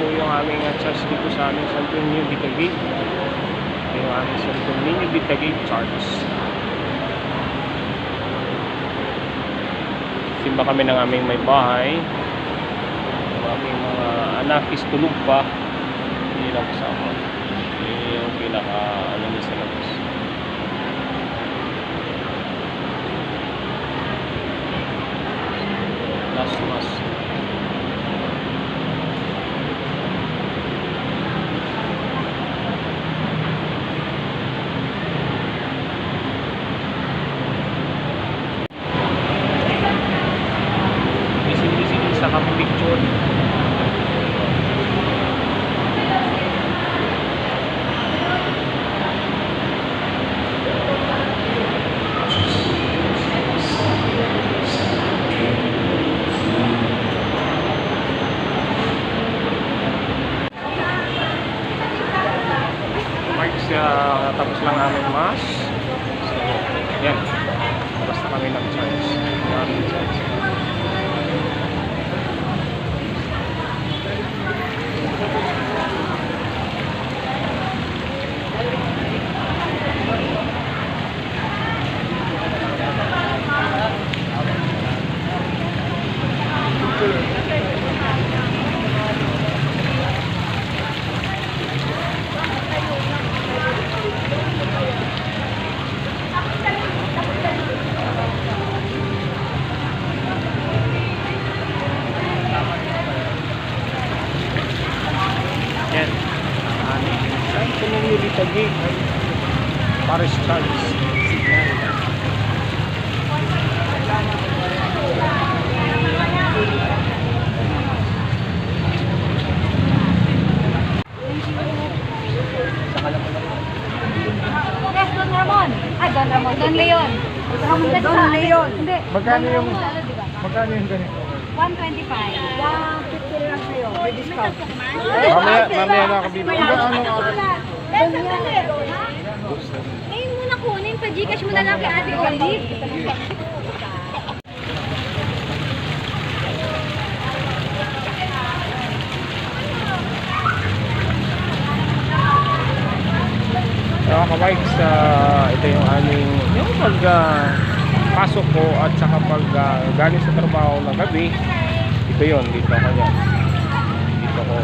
po yung aming church dito sa aming Santo Niño Bitagig. Ito yung aming Santo Niño Bitagig Church. Simba kami ng aming may bahay. Yung aming mga anak is tulog pa. Hindi lang kasama. Yun yung pinaka ano niya sa labas. Last mass. Busy sa kami picture. Tapos lang namin mas. So, yan. Basta kami ng church. Aming church. Yan. Santo Niño Bitagig Parish Church. Yan. Yes, Don Ramon. Don Ramon. Don Leon. Don Leon. Hindi. Magkano yung ganito? 125. 150 lang sa'yo. May discount. Mamaya nakabibig. Ngayon muna kunin. Pa-Gcash mo na lang kay Ate Olive. Mga ka-bikes, ito yung aming yung pasok ko at saka pag galing sa trabaho ng gabi, ito yun, dito ako yan. Dito ko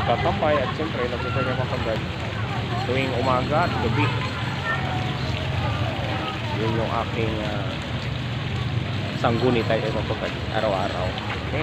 tatapay at siyempre nagpapagay ako kagad tuwing umaga at gabi. Yun yung aking sangguni tayo kapag araw-araw. Okay?